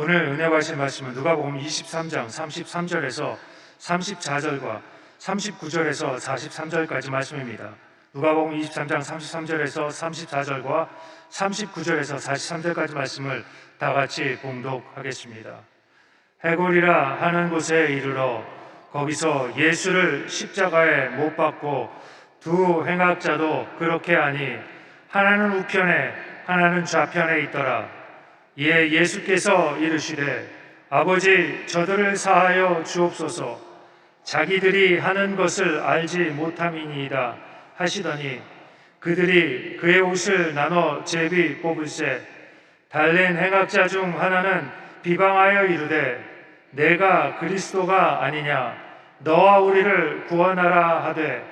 오늘 은혜 받으실 말씀은 누가복음 23장 33절에서 34절과 39절에서 43절까지 말씀입니다. 누가복음 23장 33절에서 34절과 39절에서 43절까지 말씀을 다 같이 봉독하겠습니다. 해골이라 하는 곳에 이르러 거기서 예수를 십자가에 못 박고 두 행악자도 그렇게 하니 하나는 우편에 하나는 좌편에 있더라. 이에 예수께서 이르시되 아버지 저들을 사하여 주옵소서 자기들이 하는 것을 알지 못함이니이다 하시더니 그들이 그의 옷을 나눠 제비 뽑을세 달린 행악자 중 하나는 비방하여 이르되 내가 그리스도가 아니냐 너와 우리를 구원하라 하되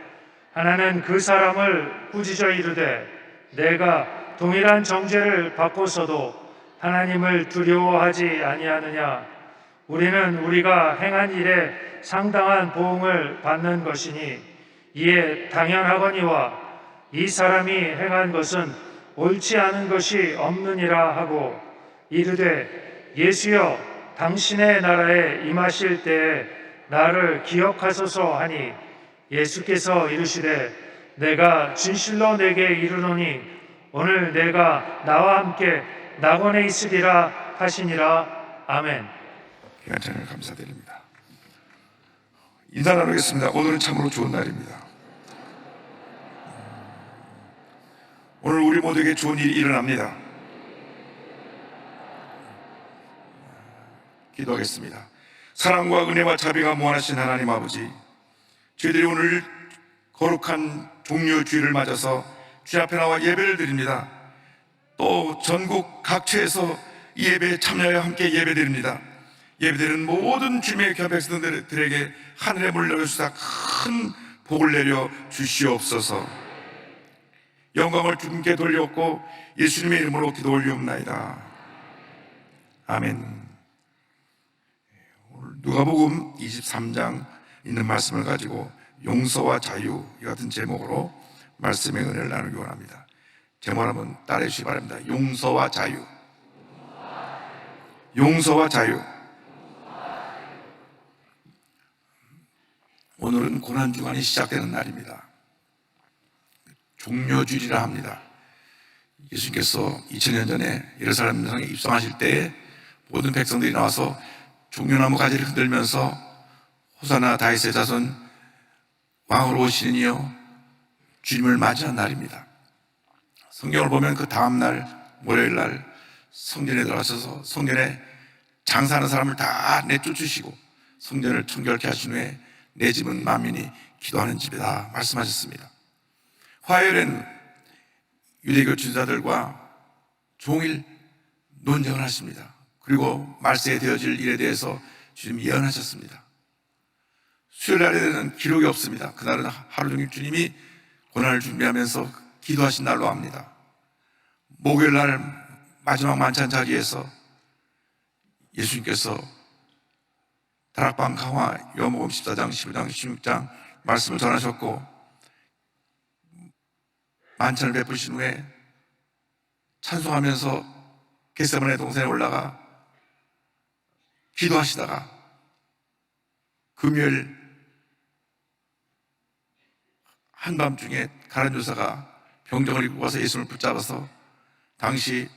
하나는 그 사람을 꾸짖어 이르되 내가 동일한 정죄를 받고서도 하나님을 두려워하지 아니하느냐 우리는 우리가 행한 일에 상당한 보응을 받는 것이니 이에 당연하거니와 이 사람이 행한 것은 옳지 않은 것이 없느니라 하고 이르되 예수여 당신의 나라에 임하실 때에 나를 기억하소서 하니 예수께서 이르시되 내가 진실로 내게 이르노니 오늘 내가 나와 함께 낙원에 있으리라 하시니라. 아멘. 하나님 감사드립니다. 인사 나누겠습니다. 오늘은 참으로 좋은 날입니다. 오늘 우리 모두에게 좋은 일이 일어납니다. 기도하겠습니다. 사랑과 은혜와 자비가 무한하신 하나님 아버지, 저희들이 오늘 거룩한 종료주일을 맞아서 주님 앞에 나와 예배를 드립니다. 또 전국 각처에서 이 예배에 참여하여 함께 예배드립니다. 예배드리는 모든 주님의 귀한 백성들에게 하늘의 문을 열어주사 큰 복을 내려 주시옵소서. 영광을 주님께 돌렸고 예수님의 이름으로 기도 올리옵나이다. 아멘. 오늘 누가복음 23장 있는 말씀을 가지고 용서와 자유 이 같은 제목으로 말씀의 은혜를 나누기 원합니다. 제목 한번 따라해 주시기 바랍니다. 용서와 자유. 용서와 자유. 오늘은 고난주간이 시작되는 날입니다. 종료주일이라 합니다. 예수님께서 2000년 전에 예루살렘 성에 입성하실 때에 모든 백성들이 나와서 종려나무 가지를 흔들면서 호사나 다윗의 자손 왕으로 오시는 이여 주님을 맞이한 날입니다. 성경을 보면 그 다음날 월요일 날 성전에 들어가셔서 성전에 장사하는 사람을 다 내쫓으시고 성전을 청결케 하신 후에 내 집은 만민이 기도하는 집이다 말씀하셨습니다. 화요일엔 유대교 지도자들과 종일 논쟁을 하십니다. 그리고 말세에 되어질 일에 대해서 주님 예언하셨습니다. 수요일 날에는 기록이 없습니다. 그날은 하루 종일 주님이 고난을 준비하면서 기도하신 날로 합니다. 목요일 날 마지막 만찬 자리에서 예수님께서 다락방 강화 요한복음 14장, 15장, 16장 말씀을 전하셨고 만찬을 베푸신 후에 찬송하면서 겟세마네 동산에 올라가 기도하시다가 금요일 한밤중에 가룟유다가 병정을 입고 와서 예수님을 붙잡아서 당시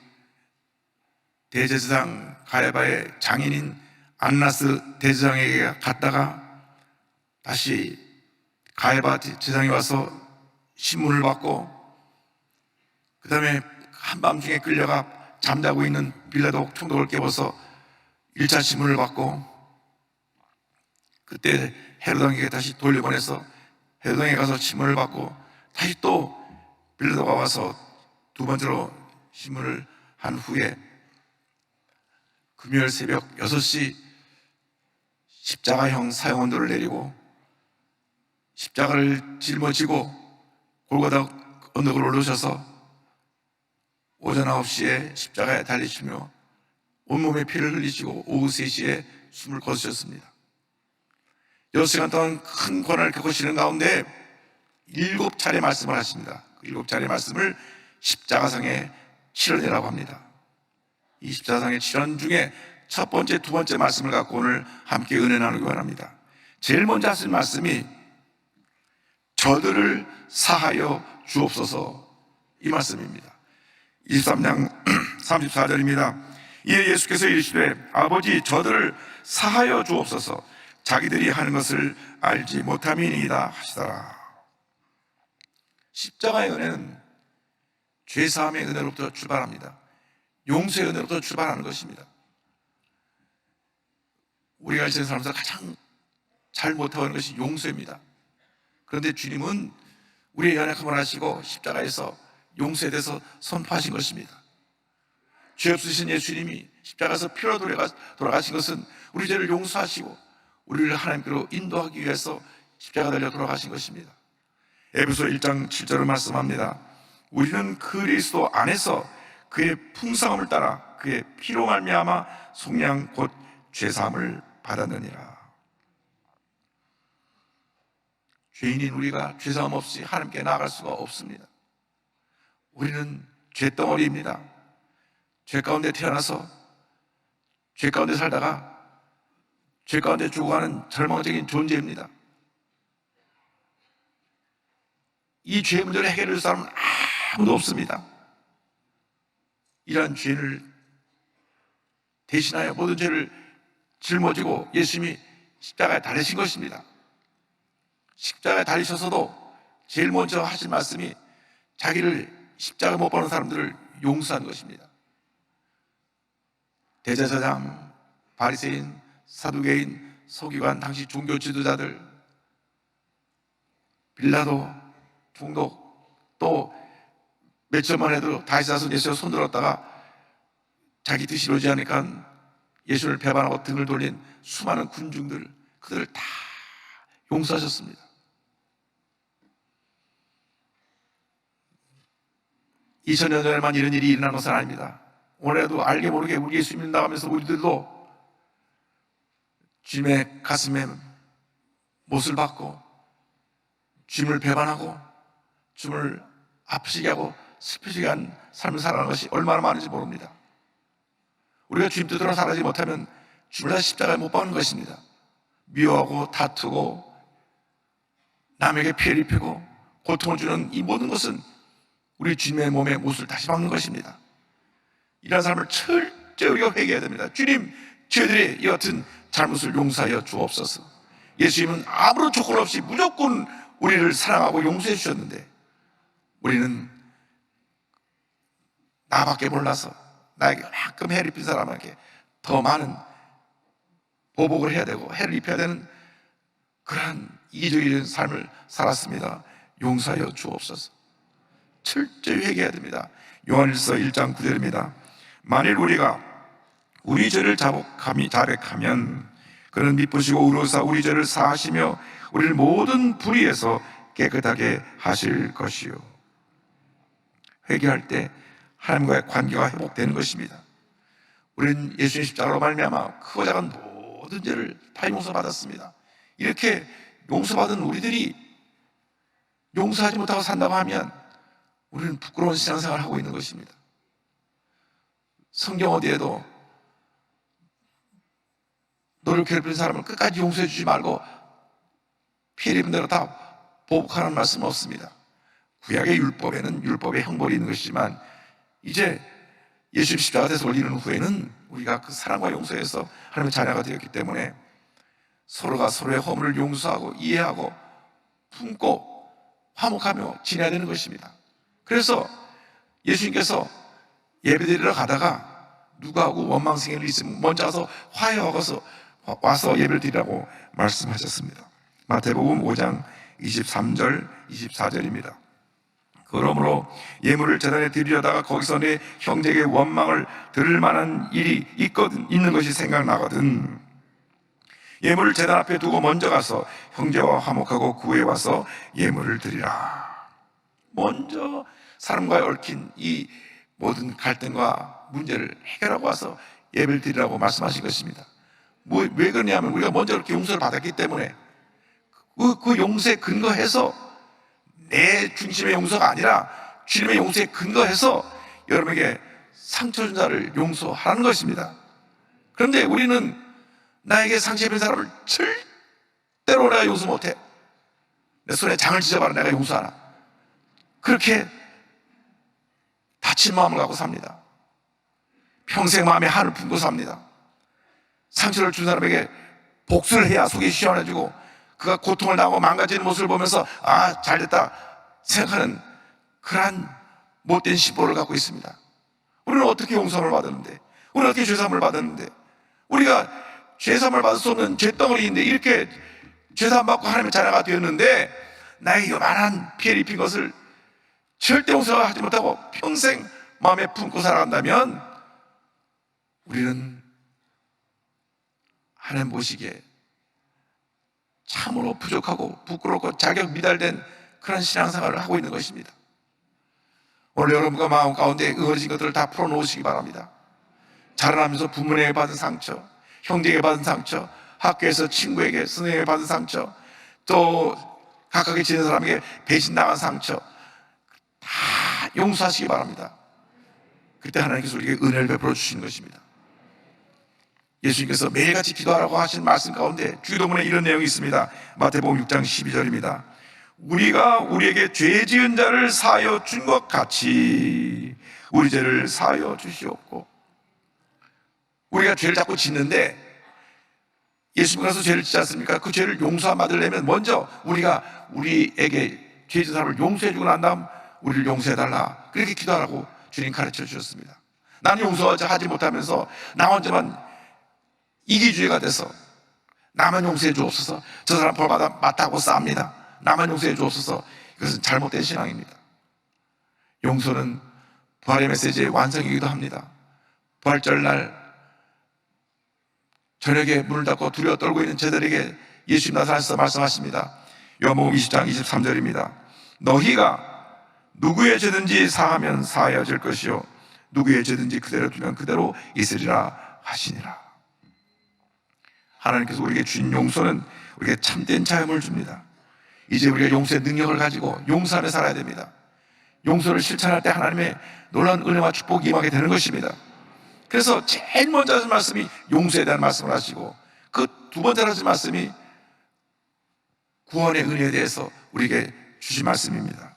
대제사장 가야바의 장인인 안나스 대제사장에게 갔다가 다시 가야바 제사장이 와서 신문을 받고 그 다음에 한밤중에 끌려가 잠자고 있는 빌라도 총독을 깨워서 1차 신문을 받고 그때 헤로당에게 다시 돌려보내서 헤로당에 가서 신문을 받고 다시 또 빌라도가 와서 두 번째로 신문을 한 후에 금요일 새벽 6시 십자가형 사형언도를 내리고 십자가를 짊어지고 골고다 언덕을 올라오셔서 오전 9시에 십자가에 달리시며 온몸에 피를 흘리시고 오후 3시에 숨을 거두셨습니다. 6시간 동안 큰 고난을 겪으시는 가운데 7차례 말씀을 하십니다. 그 7차례 말씀을 십자가상의 치료제라고 합니다. 이 십자가상의 치료 중에 첫 번째, 두 번째 말씀을 갖고 오늘 함께 은혜 나누기 원합니다. 제일 먼저 하신 말씀이 저들을 사하여 주옵소서, 이 말씀입니다. 23장 34절입니다. 이에 예수께서 이르시되 아버지 저들을 사하여 주옵소서, 자기들이 하는 것을 알지 못함이니이다 하시더라. 십자가의 은혜는 죄사함의 은혜로부터 출발합니다. 용서의 은혜로부터 출발하는 것입니다. 우리가 지낸 사람들 가장 잘 못하는 것이 용서입니다. 그런데 주님은 우리의 연약함을 아시고 십자가에서 용서에 대해서 선포하신 것입니다. 죄 없으신 예수님이 십자가에서 피로 돌아가신 것은 우리 죄를 용서하시고 우리를 하나님께로 인도하기 위해서 십자가 달려 돌아가신 것입니다. 에베소 1장 7절을 말씀합니다. 우리는 그리스도 안에서 그의 풍성함을 따라 그의 피로 말미암아 속량 곧 죄사함을 받았느니라. 죄인인 우리가 죄사함 없이 하나님께 나아갈 수가 없습니다. 우리는 죄덩어리입니다. 죄 가운데 태어나서 죄 가운데 살다가 죄 가운데 죽어가는 절망적인 존재입니다. 이 죄 문제를 해결해 줄 사람은 아무도 없습니다. 이러한 죄를 대신하여 모든 죄를 짊어지고 예수님이 십자가에 달리신 것입니다. 십자가에 달리셔서도 제일 먼저 하신 말씀이 자기를 십자가 못 박는 사람들을 용서한 것입니다. 대제사장, 바리새인, 사두개인, 서기관, 당시 종교 지도자들, 빌라도, 총독, 또 며칠만 해도 다윗 자손 예수를 손들었다가 자기 뜻이 이루어지지 않으니까 예수를 배반하고 등을 돌린 수많은 군중들, 그들을 다 용서하셨습니다. (2000년) 전에만 이런 일이 일어난 것은 아닙니다. 오늘도 알게 모르게 우리 예수 믿는다고 하면서 우리들도 주님의 가슴에 못을 박고 주님을 배반하고 주님을 아프시게 하고 슬프시게 한 삶을 살아가는 것이 얼마나 많은지 모릅니다. 우리가 주님 뜻대로 살아가지 못하면 주님을 다 십자가에 못 박는 것입니다. 미워하고 다투고 남에게 피해를 입히고 고통을 주는 이 모든 것은 우리 주님의 몸에 못을 다시 박는 것입니다. 이런 삶을 철저히 우리가 회개해야 됩니다. 주님, 저희들의 이 같은 잘못을 용서하여 주옵소서. 예수님은 아무런 조건 없이 무조건 우리를 사랑하고 용서해 주셨는데 우리는 나밖에 몰라서 나에게 가끔 해를 입힌 사람에게 더 많은 보복을 해야 되고 해를 입혀야 되는 그러한 이기적인 삶을 살았습니다. 용서하여 주옵소서. 철저히 회개해야 됩니다. 요한일서 1장 9절입니다. 만일 우리가 우리 죄를 자백하면 그는 미쁘시고 의로우사 우리 죄를 사하시며 우리를 모든 불의에서 깨끗하게 하실 것이요. 회개할 때 하나님과의 관계가 회복되는 것입니다. 우리는 예수님 십자가로 말미암아 크고 작은 모든 죄를 다 용서받았습니다. 이렇게 용서받은 우리들이 용서하지 못하고 산다고 하면 우리는 부끄러운 신앙생활을 하고 있는 것입니다. 성경 어디에도 너를 괴롭히는 사람을 끝까지 용서해 주지 말고 피해 입은 대로 다 보복하는 말씀은 없습니다. 구약의 율법에는 율법의 형벌이 있는 것이지만 이제 예수 십자가 돼서 올리는 후에는 우리가 그 사랑과 용서에서 하나님의 자녀가 되었기 때문에 서로가 서로의 허물을 용서하고 이해하고 품고 화목하며 지내야 되는 것입니다. 그래서 예수님께서 예배드리러 가다가 누구하고 원망생일 있으면 먼저 와서 화해하고 와서 예배를 드리라고 말씀하셨습니다. 마태복음 5장 23절 24절입니다. 그러므로 예물을 제단에 드리려다가 거기서 내 형제에게 원망을 들을 만한 일이 있는 것이 생각나거든 예물을 제단 앞에 두고 먼저 가서 형제와 화목하고 구해 와서 예물을 드리라. 먼저 사람과의 얽힌 이 모든 갈등과 문제를 해결하고 와서 예배를 드리라고 말씀하신 것입니다. 왜 그러냐면 우리가 먼저 그렇게 용서를 받았기 때문에 그 용서에 근거해서 내 중심의 용서가 아니라 주님의 용서에 근거해서 여러분에게 상처 준 자를 용서하라는 것입니다. 그런데 우리는 나에게 상처 입은 사람을 절대로 내가 용서 못해. 내 손에 장을 찢어봐라 내가 용서하나. 그렇게 다친 마음을 갖고 삽니다. 평생 마음에 한을 품고 삽니다. 상처를 준 사람에게 복수를 해야 속이 시원해지고 그가 고통을 당하고 망가지는 모습을 보면서 아 잘됐다 생각하는 그러한 못된 심보를 갖고 있습니다. 우리는 어떻게 용서를 받았는데, 우리는 어떻게 죄사함을 받았는데, 우리가 죄사함을 받을 수 없는 죄덩어리인데 이렇게 죄사함 받고 하나님의 자녀가 되었는데 나에게 요만한 피해를 입힌 것을 절대 용서하지 못하고 평생 마음에 품고 살아간다면 우리는 하나님 보시기에 참으로 부족하고 부끄럽고 자격 미달된 그런 신앙생활을 하고 있는 것입니다. 오늘 여러분과 마음 가운데 응어진 것들을 다 풀어놓으시기 바랍니다. 자라나면서 부모에게 받은 상처, 형제에게 받은 상처, 학교에서 친구에게, 선생님에게 받은 상처, 또 가깝게 지낸 사람에게 배신당한 상처 다 용서하시기 바랍니다. 그때 하나님께서 우리에게 은혜를 베풀어 주시는 것입니다. 예수님께서 매일같이 기도하라고 하신 말씀 가운데 주기도문에 이런 내용이 있습니다. 마태복음 6장 12절입니다. 우리가 우리에게 죄 지은 자를 사하여 준 것 같이 우리 죄를 사하여 주시옵고. 우리가 죄를 자꾸 짓는데 예수님께서 죄를 짓지 않습니까? 그 죄를 용서 받으려면 먼저 우리가 우리에게 죄 지은 사람을 용서해 주고 난 다음 우리를 용서해달라 그렇게 기도하라고 주님 가르쳐 주셨습니다. 나는 용서하지 못하면서 나 혼자만 이기주의가 돼서 나만 용서해 주옵소서, 저 사람 벌받아 맞다고 싸웁니다, 나만 용서해 주옵소서, 이것은 잘못된 신앙입니다. 용서는 부활의 메시지의 완성이기도 합니다. 부활절날 저녁에 문을 닫고 두려워 떨고 있는 저들에게 예수님 나타나셔서 말씀하십니다. 요한복음 20장 23절입니다. 너희가 누구의 죄든지 사하면 사하여질 것이요 누구의 죄든지 그대로 두면 그대로 있으리라 하시니라. 하나님께서 우리에게 주신 용서는 우리에게 참된 자유를 줍니다. 이제 우리가 용서의 능력을 가지고 용서 안에 살아야 됩니다. 용서를 실천할 때 하나님의 놀라운 은혜와 축복이 임하게 되는 것입니다. 그래서 제일 먼저 하신 말씀이 용서에 대한 말씀을 하시고 그 두 번째로 하신 말씀이 구원의 은혜에 대해서 우리에게 주신 말씀입니다.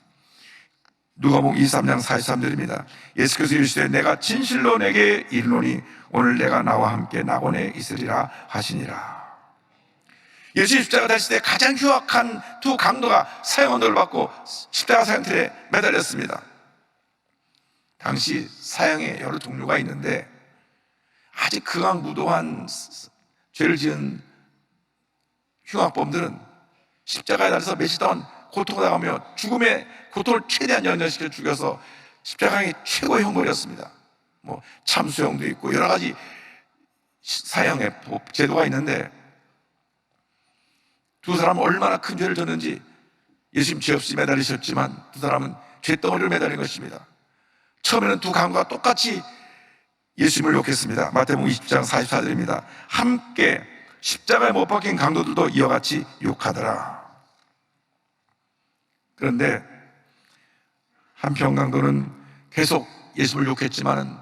누가복음 23장 43절입니다. 예수께서 이르시되 내가 진실로 내게 이르노니 오늘 내가 나와 함께 낙원에 있으리라 하시니라. 예수 십자가 달리실 때 가장 흉악한 두 강도가 사형언도를 받고 십자가 사형틀에 매달렸습니다. 당시 사형의 여러 종류가 있는데 아주 극악무도한 죄를 지은 흉악범들은 십자가에 달려서 며칠 동안 고통을 당하며 죽음의 고통을 최대한 연장시켜 죽여서 십자가의 최고의 형벌이었습니다. 뭐 참수형도 있고 여러 가지 사형의 제도가 있는데 두 사람은 얼마나 큰 죄를 졌는지 예수님 죄 없이 매달리셨지만 두 사람은 죄덩어리를 매달린 것입니다. 처음에는 두 강도가 똑같이 예수님을 욕했습니다. 마태복음 20장 44절입니다. 함께 십자가에 못 박힌 강도들도 이와 같이 욕하더라. 그런데 한편 강도는 계속 예수님을 욕했지만은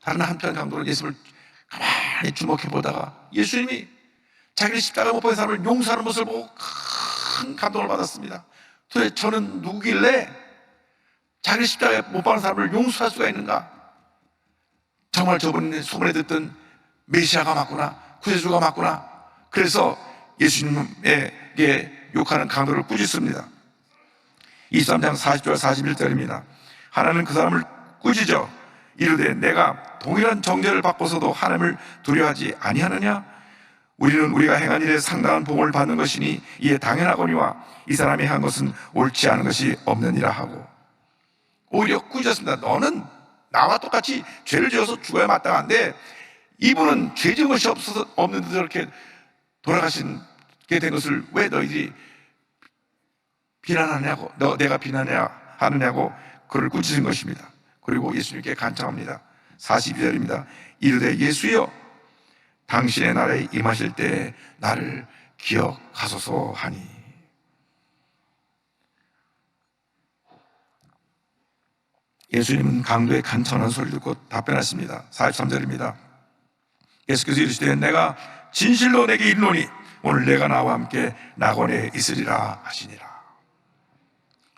다른 한편 강도는 예수님을 가만히 주목해 보다가 예수님이 자기를 십자가에 못 박힌 사람을 용서하는 모습을 보고 큰 감동을 받았습니다. 도대체 저는 누구길래 자기를 십자가에 못 박은 사람을 용서할 수가 있는가? 정말 저분이 소문에 듣던 메시아가 맞구나, 구세주가 맞구나. 그래서 예수님에게 욕하는 강도를 꾸짖습니다. 23장 40절 41절입니다. 하나는 그 사람을 꾸짖어 이르되 내가 동일한 정죄를 받고서도 하나님을 두려워하지 아니하느냐? 우리는 우리가 행한 일에 상당한 복을 받는 것이니 이에 당연하거니와 이 사람이 한 것은 옳지 않은 것이 없느니라 하고 오히려 꾸짖었습니다. 너는 나와 똑같이 죄를 지어서 죽어야 마땅한데 이분은 죄 지은 것이 없는데 저렇게 돌아가시게 된 것을 왜 너희들이 비난하냐고, 내가 비난하느냐고 그를 꾸짖은 것입니다. 그리고 예수님께 간청합니다. 42절입니다. 이르되 예수여 당신의 나라에 임하실 때 나를 기억하소서 하니. 예수님은 강도의 간청하는 소리를 듣고 답변하십니다. 43절입니다. 예수께서 이르시되 내가 진실로 내게 이르노니 오늘 내가 나와 함께 낙원에 있으리라 하시니라.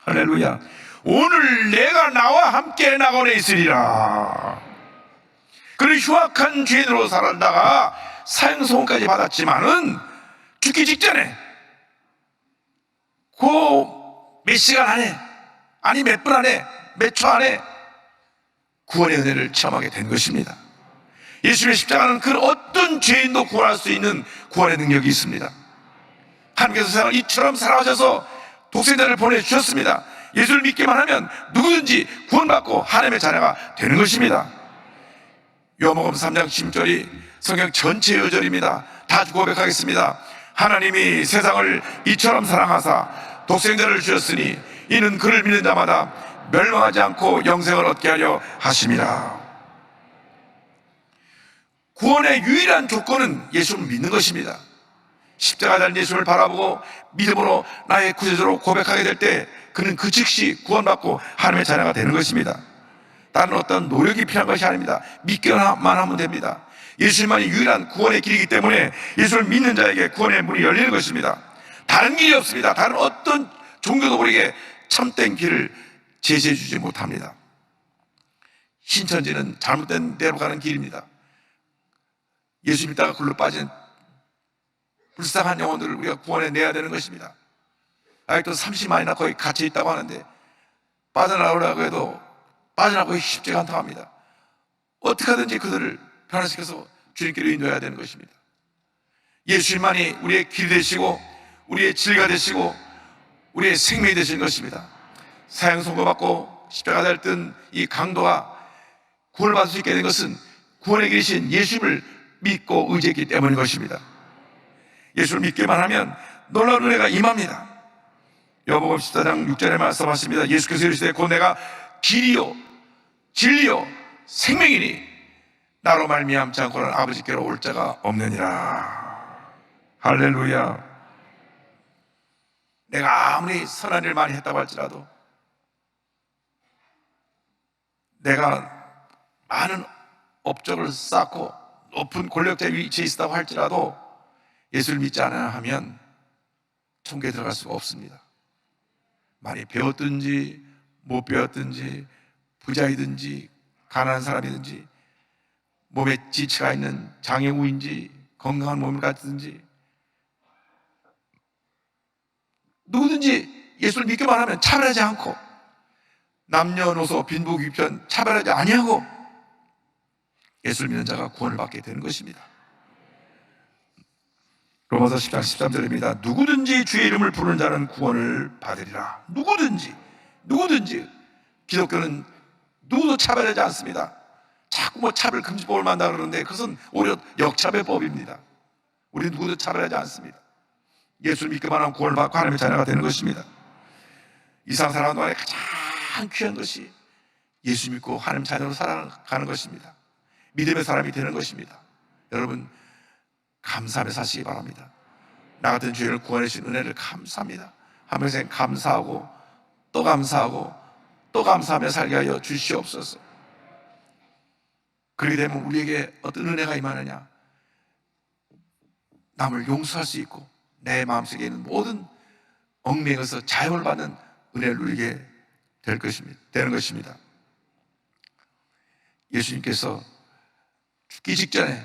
할렐루야. 오늘 내가 나와 함께 낙원에 있으리라. 그는 흉악한 죄인으로 살다가 사형선고까지 받았지만은 죽기 직전에 그 몇 시간 안에, 아니 몇 분 안에, 몇 초 안에 구원의 은혜를 체험하게 된 것입니다. 예수님의 십자가는 그 어떤 죄인도 구원할 수 있는 구원의 능력이 있습니다. 하나님께서 세상을 이처럼 사랑하셔서 독생자를 보내주셨습니다. 예수를 믿기만 하면 누구든지 구원받고 하나님의 자녀가 되는 것입니다. 요한복음 3장 10절이 성경 전체의 요절입니다. 다 고백하겠습니다. 하나님이 세상을 이처럼 사랑하사 독생자를 주셨으니 이는 그를 믿는 자마다 멸망하지 않고 영생을 얻게 하려 하심이라. 구원의 유일한 조건은 예수를 믿는 것입니다. 십자가 달린 예수를 바라보고 믿음으로 나의 구세주로 고백하게 될 때 그는 그 즉시 구원받고 하나님의 자녀가 되는 것입니다. 다른 어떤 노력이 필요한 것이 아닙니다. 믿기만 하면 됩니다. 예수님만이 유일한 구원의 길이기 때문에 예수를 믿는 자에게 구원의 문이 열리는 것입니다. 다른 길이 없습니다. 다른 어떤 종교도 우리에게 참된 길을 제시해 주지 못합니다. 신천지는 잘못된 대로 가는 길입니다. 예수 믿다가 굴로 빠진 불쌍한 영혼들을 우리가 구원해내야 되는 것입니다. 아직도 30만이나 거의 갇혀 있다고 하는데 빠져나오려고 해도 빠져나오기 쉽지가 않다고 합니다. 어떻게 하든지 그들을 변화시켜서 주님께로 인도해야 되는 것입니다. 예수님만이 우리의 길이 되시고 우리의 진리가 되시고 우리의 생명이 되시는 것입니다. 사형 선고받고 십자가 달던 이 강도가 구원을 받을 수 있게 된 것은 구원의 길이신 예수님을 믿고 의지했기 때문인 것입니다. 예수를 믿기만 하면 놀라운 은혜가 임합니다. 요한복음 14장 6절에 말씀하십니다. 예수께서 이르시되 곧 내가 길이요 진리요 생명이니 나로 말미암지 않고는 아버지께로 올 자가 없느니라. 할렐루야. 내가 아무리 선한 일 많이 했다고 할지라도, 내가 많은 업적을 쌓고 높은 권력자 위치에 있다고 할지라도 예수를 믿지 않아 하면 천국에 들어갈 수가 없습니다. 많이 배웠든지 못 배웠든지 부자이든지 가난한 사람이든지 몸에 지치가 있는 장애우인지 건강한 몸을 갖든지 누구든지 예수를 믿기만 하면 차별하지 않고 남녀노소 빈부귀천 차별하지 아니하고 예수를 믿는 자가 구원을 받게 되는 것입니다. 로마서 10장 13절입니다. 누구든지 주의 이름을 부르는 자는 구원을 받으리라. 누구든지 기독교는 누구도 차별하지 않습니다. 자꾸 뭐 차별금지법을 만든다 그러는데 그것은 오히려 역차별법입니다. 우리 누구도 차별하지 않습니다. 예수를 믿기만 하면 구원을 받고 하나님의 자녀가 되는 것입니다. 이 세상 살아가는 동안에 가장 귀한 것이 예수 믿고 하나님 자녀로 살아가는 것입니다. 믿음의 사람이 되는 것입니다. 여러분 감사하며 사시기 바랍니다. 나 같은 죄인을 구원해 주신 은혜를 감사합니다. 한평생 감사하고 또 감사하고 또 감사하며 살게 하여 주시옵소서. 그렇게 되면 우리에게 어떤 은혜가 임하느냐, 남을 용서할 수 있고 내 마음속에 있는 모든 얽매여서 자유를 받는 은혜를 누리게 되는 것입니다. 예수님께서 죽기 직전에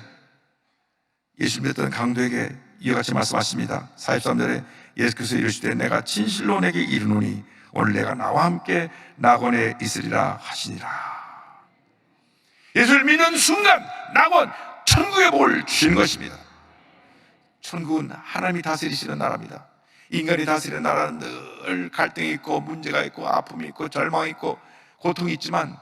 예수 믿었던 강도에게 이와 같이 말씀하십니다. 43절에 예수께서 이르시되 내가 진실로 내게 이르노니 오늘 내가 나와 함께 낙원에 있으리라 하시니라. 예수를 믿는 순간 낙원, 천국의 복을 주시는 것입니다. 천국은 하나님이 다스리시는 나라입니다. 인간이 다스리는 나라는 늘 갈등이 있고 문제가 있고 아픔이 있고 절망이 있고 고통이 있지만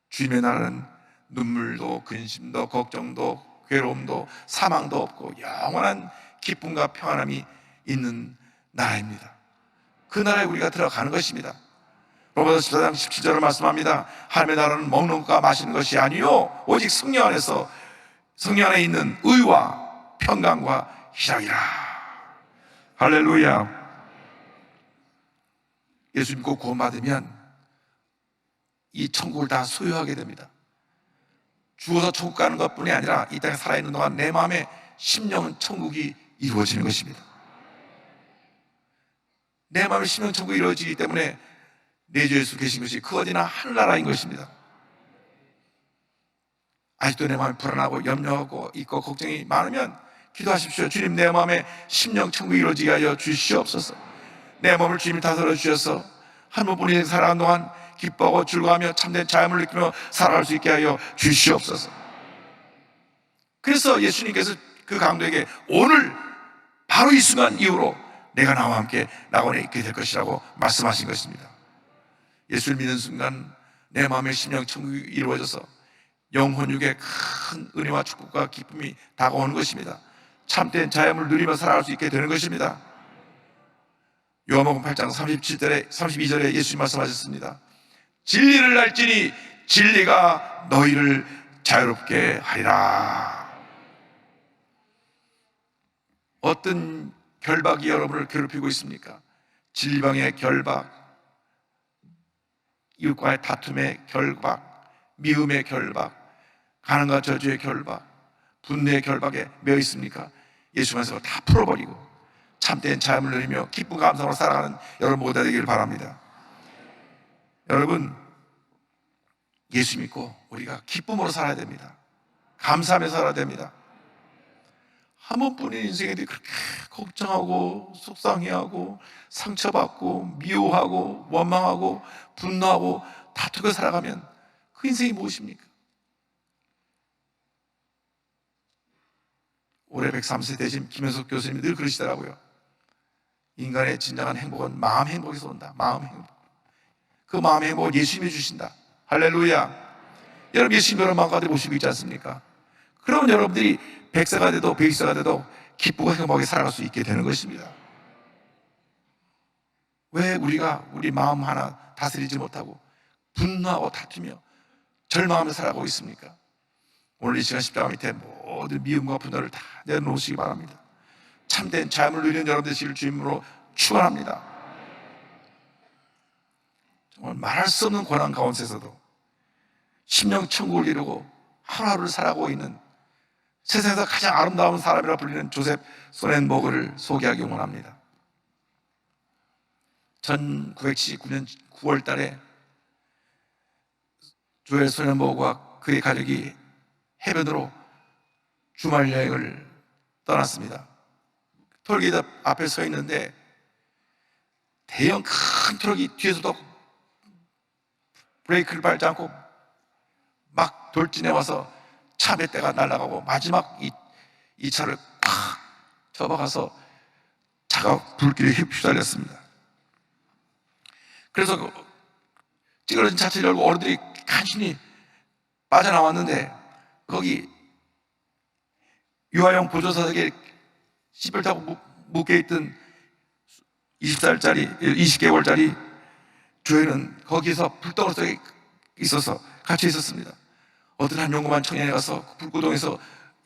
주님의 나라는 눈물도 근심도 걱정도 괴로움도 사망도 없고 영원한 기쁨과 평안함이 있는 나라입니다. 그 나라에 우리가 들어가는 것입니다. 로마서 14장 17절을 말씀합니다. 하나님의 나라는 먹는 것과 마시는 것이 아니요 오직 성령 안에 있는 의와 평강과 희락이라. 할렐루야. 예수 믿고 구원받으면 이 천국을 다 소유하게 됩니다. 죽어서 천국 가는 것뿐이 아니라 이 땅에 살아있는 동안 내 마음에 심령 천국이 이루어지는 것입니다. 내 마음에 심령 천국이 이루어지기 때문에 내 주 예수 계신 것이 그 어디나 하늘나라인 것입니다. 아직도 내 마음이 불안하고 염려하고 있고 걱정이 많으면 기도하십시오. 주님, 내 마음에 심령 천국이 이루어지게 하여 주시옵소서. 내 몸을 주님이 다스려 주셔서 한 번뿐인 살아가는 동안 기뻐하고 즐거워하며 참된 자유를 느끼며 살아갈 수 있게 하여 주시옵소서. 그래서 예수님께서 그 강도에게 오늘 바로 이 순간 이후로 내가 나와 함께 낙원에 있게 될 것이라고 말씀하신 것입니다. 예수를 믿는 순간 내 마음의 심령 천국이 이루어져서 영혼 육에 큰 은혜와 축복과 기쁨이 다가오는 것입니다. 참된 자유를 누리며 살아갈 수 있게 되는 것입니다. 요한복음 8장 32절에 예수님 말씀하셨습니다. 진리를 알지니 진리가 너희를 자유롭게 하리라. 어떤 결박이 여러분을 괴롭히고 있습니까? 질병의 결박, 이웃과의 다툼의 결박, 미움의 결박, 가난과 저주의 결박, 분노의 결박에 매여 있습니까? 예수님께서 다 풀어버리고 참된 자유를 누리며 기쁨 감사로 살아가는 여러분 모두가 되기를 바랍니다. 여러분, 예수 믿고 우리가 기쁨으로 살아야 됩니다. 감사하며 살아야 됩니다. 한 번뿐인 인생에 대해 그렇게 걱정하고 속상해하고 상처받고 미워하고 원망하고 분노하고 다투고 살아가면 그 인생이 무엇입니까? 올해 103세 되신 김현석 교수님이 늘 그러시더라고요. 인간의 진정한 행복은 마음 행복에서 온다. 마음 행복. 그 마음의 행복을 예수님이 주신다. 할렐루야. 여러분, 예수님 여러분 마음 가운데 모시고 있지 않습니까? 그러면 여러분들이 100세가 돼도 120세가 돼도 기쁘고 행복하게 살아갈 수 있게 되는 것입니다. 왜 우리가 우리 마음 하나 다스리지 못하고 분노하고 다투며 절망하며 살아가고 있습니까? 오늘 이 시간 십자가 밑에 모든 미움과 분노를 다 내려놓으시기 바랍니다. 참된 자유를 누리는 여러분 되시기를 주님으로 축원합니다. 정말 말할 수 없는 고난 가운데서도 심령 천국을 이루고 하루하루를 살아가고 있는 세상에서 가장 아름다운 사람이라 불리는 조셉 소넨버그를 소개하기 원합니다. 1979년 9월 달에 조셉 소넨버그와 그의 가족이 해변으로 주말 여행을 떠났습니다. 톨게이트 앞에 서 있는데 대형 큰 트럭이 뒤에서도 브레이크를 밟지 않고 막 돌진해 와서 차 몇 대가 날아가고 마지막 이 차를 팍 접어가서 차가 불길에 휩쓸렸습니다. 그래서 찌그러진 차체를 열고 어른들이 간신히 빠져나왔는데 거기 유아용 보조사석에 시벨 타고 묶여있던 20개월짜리 조회는 거기서 불덩어리 속에 있어서 갇혀 있었습니다. 어떤 한 용감한 청년이 가서 불구동에서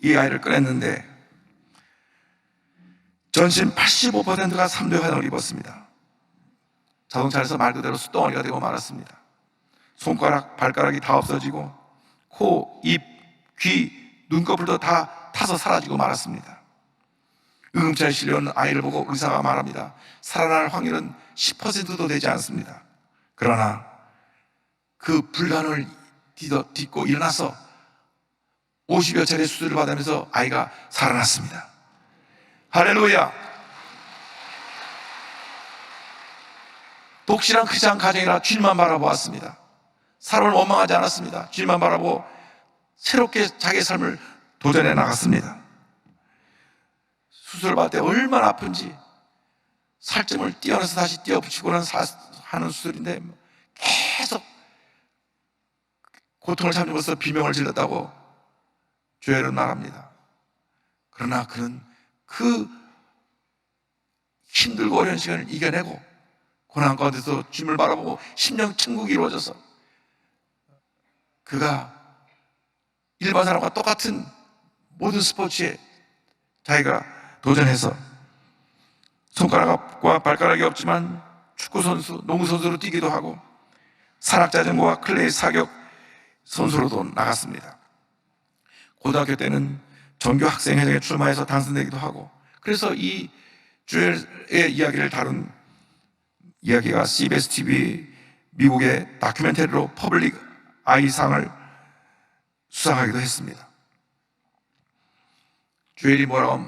이 아이를 꺼냈는데 전신 85%가 3대 화상을 입었습니다. 자동차에서 말 그대로 숫덩어리가 되고 말았습니다. 손가락, 발가락이 다 없어지고 코, 입, 귀, 눈꺼풀도 다 타서 사라지고 말았습니다. 응급차에 실려온 아이를 보고 의사가 말합니다. 살아날 확률은 10%도 되지 않습니다. 그러나 그 불간을 딛고 일어나서 50여 차례 수술을 받으면서 아이가 살아났습니다. 할렐루야. 독실한 크리스찬 가정이라 주님만 바라보았습니다. 사람을 원망하지 않았습니다. 주님만 바라보고 새롭게 자기의 삶을 도전해 나갔습니다. 수술을 받을 때 얼마나 아픈지 살점을 떼어내서 다시 떼어붙이고는 하는 수술인데 계속 고통을 참으면서 비명을 질렀다고 조엘은 말합니다. 그러나 그는 그 힘들고 어려운 시간을 이겨내고 고난 가운데서 주님을 바라보고 심령 천국이 이루어져서 그가 일반 사람과 똑같은 모든 스포츠에 자기가 도전해서 손가락과 발가락이 없지만 축구선수, 농구선수로 뛰기도 하고 산악자전거와 클레이 사격 선수로도 나갔습니다. 고등학교 때는 전교 학생회장에 출마해서 당선되기도 하고, 그래서 이 주엘의 이야기를 다룬 이야기가 CBS TV 미국의 다큐멘터리로 퍼블릭 아이상을 수상하기도 했습니다. 주엘이 뭐라고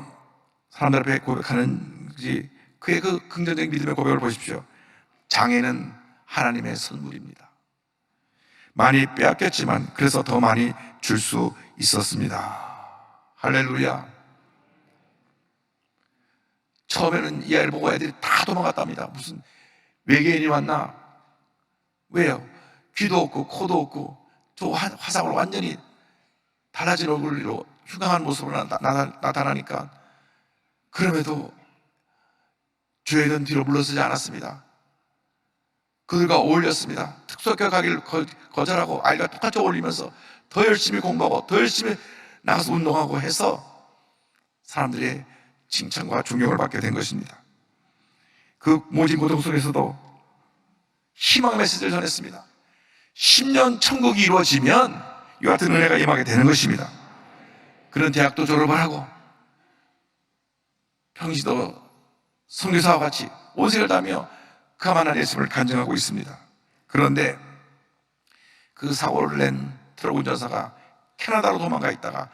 사람들 앞에 고백하는지, 그의 그 긍정적인 믿음의 고백을 보십시오. 장애는 하나님의 선물입니다. 많이 빼앗겼지만 그래서 더 많이 줄 수 있었습니다. 할렐루야. 처음에는 이 아이를 보고 애들이 다 도망갔답니다. 무슨 외계인이 왔나? 왜요? 귀도 없고 코도 없고 저 화상으로 완전히 달라진 얼굴로 흉악한 모습으로 나타나니까, 그럼에도 주엘은 뒤로 물러서지 않았습니다. 그들과 어울렸습니다. 특수학교 가기를 거절하고 아이가 똑같이 어울리면서 더 열심히 공부하고 더 열심히 나가서 운동하고 해서 사람들의 칭찬과 존경을 받게 된 것입니다. 그 모진 고통 속에서도 희망의 메시지를 전했습니다. 10년 천국이 이루어지면 이와 같은 은혜가 임하게 되는 것입니다. 그런 대학도 졸업을 하고 평시도 선교사와 같이 온생을 다하며 가만한 예수님을 간증하고 있습니다. 그런데 그 사고를 낸 트럭 운전사가 캐나다로 도망가 있다가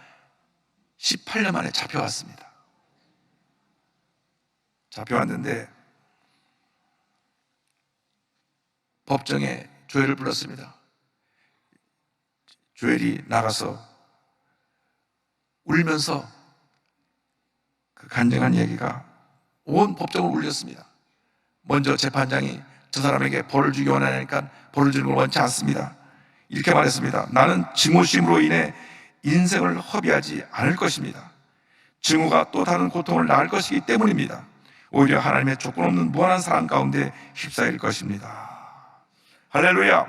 18년 만에 잡혀왔습니다. 잡혀왔는데 법정에 조엘을 불렀습니다. 조엘이 나가서 울면서 그 간증한 얘기가 온 법정을 울렸습니다. 먼저 재판장이 저 사람에게 벌을 주기 원하니까 벌을 주는 걸 원치 않습니다. 이렇게 말했습니다. 나는 증오심으로 인해 인생을 허비하지 않을 것입니다. 증오가 또 다른 고통을 낳을 것이기 때문입니다. 오히려 하나님의 조건 없는 무한한 사랑 가운데 휩싸일 것입니다. 할렐루야.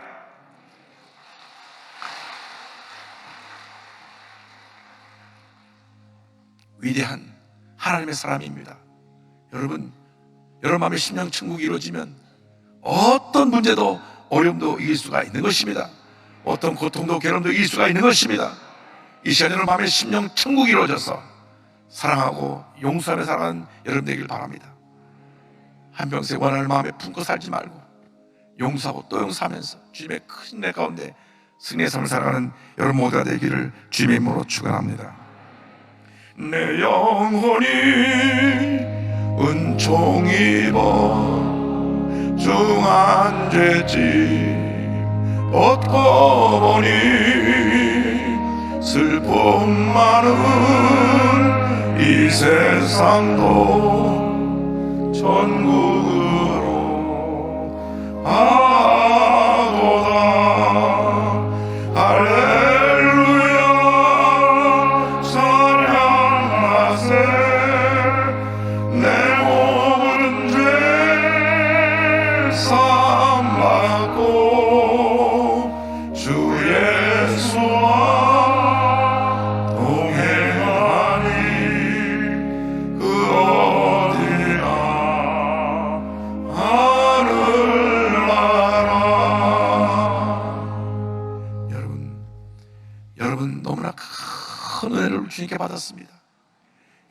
위대한 하나님의 사람입니다. 여러분 마음에 심령 천국이 이루어지면 어떤 문제도 어려움도 이길 수가 있는 것입니다. 어떤 고통도 괴로움도 이길 수가 있는 것입니다. 이 시간 여러분 마음에 심령 천국이 이루어져서 사랑하고 용서하며 살아가는 여러분 되길 바랍니다. 한평생 원한을 마음에 품고 살지 말고 용서하고 또 용서하면서 주님의 큰 은혜 가운데 승리의 삶을 살아가는 여러분 모두가 되기를 주님의 이름으로 축원합니다. 내 영혼이 은총 입어 중한 죄짐 벗고 보니 슬픔 많은 이 세상도 천국으로 가도다. 할렐루야 찬양하세. 내 모든 죄 사함받고 주 예수와 동행하니 그 어디나 하늘나라. 여러분 너무나 큰 은혜를 주님께 받았습니다.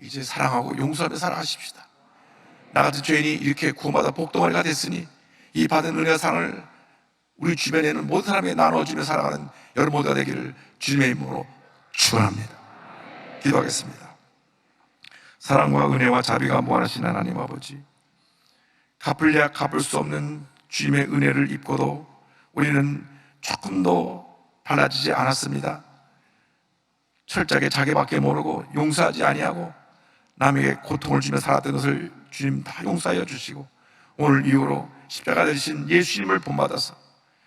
이제 사랑하고 용서하며 살아가십시다. 나같은 죄인이 이렇게 구원받아 복덩어리가 됐으니 이 받은 은혜와 사랑을 우리 주변에 있는 모든 사람에게 나눠주며 살아가는 여러분 모두가 되기를 주님의 이름으로 축원합니다. 기도하겠습니다. 사랑과 은혜와 자비가 무한하신 하나님 아버지, 갚을래야 갚을 수 없는 주님의 은혜를 입고도 우리는 조금도 달라지지 않았습니다. 철저하게 자기밖에 모르고 용서하지 아니하고 남에게 고통을 주며 살았던 것을 주님 다 용서하여 주시고 오늘 이후로 십자가 되신 예수님을 본받아서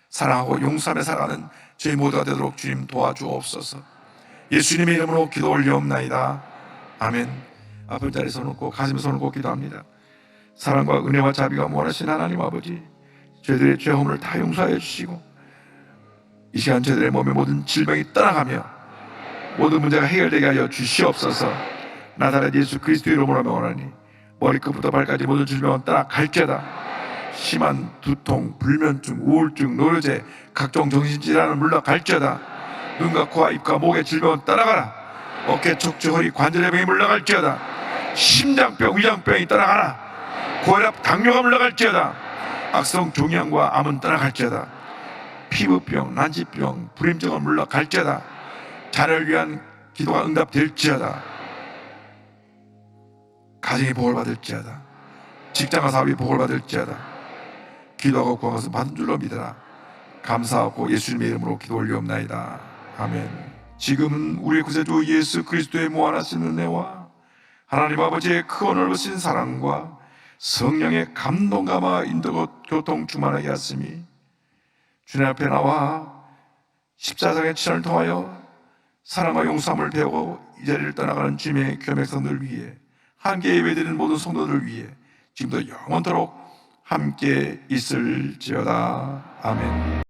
사랑하고 용서하며 살아가는 저희 모두가 되도록 주님 도와주옵소서. 예수님의 이름으로 기도 올려옵나이다. 아멘. 아픈 자리에 손을 얹고 가슴에 손을 얹고 기도합니다. 사랑과 은혜와 자비가 무한하신 하나님 아버지, 저희들의 죄험을 다 용서하여 주시고 이 시간 저희들의 몸의 모든 질병이 떠나가며 모든 문제가 해결되게 하여 주시옵소서. 나사렛 예수 그리스도 이름으로 명하노니 머리끝부터 발까지 모든 질병은 떠나갈지어다. 심한 두통, 불면증, 우울증, 노쇠, 각종 정신질환은 물러갈지어다. 눈과 코와 입과 목의 질병은 떠나가라. 어깨 척추 허리 관절의 병이 물러갈지어다. 심장병 위장병이 떠나가라. 고혈압 당뇨가 물러갈지어다. 악성 종양과 암은 떠나갈지어다. 피부병 난치병 불임증은 물러갈지어다. 자녀를 위한 기도가 응답될지어다. 가정이 복을 받을지어다. 직장과 사업이 복을 받을지어다. 기도하고 구한 것은 받은 줄로 믿어라. 감사하고 예수님의 이름으로 기도 올리옵나이다. 아멘. 지금은 우리 구세주 예수 그리스도의 무한하신 은혜와 하나님 아버지의 크고 넓으신 사랑과 성령의 감동감화 인도 교통 충만하게 하심이 주님 앞에 나와 십자가의 친을 통하여 사랑과 용서함을 배우고 이 자리를 떠나가는 주님의 귀한 백성들 위해 함께 예배드리는 모든 성도들 위해 지금도 영원토록 함께 있을지어다. 아멘.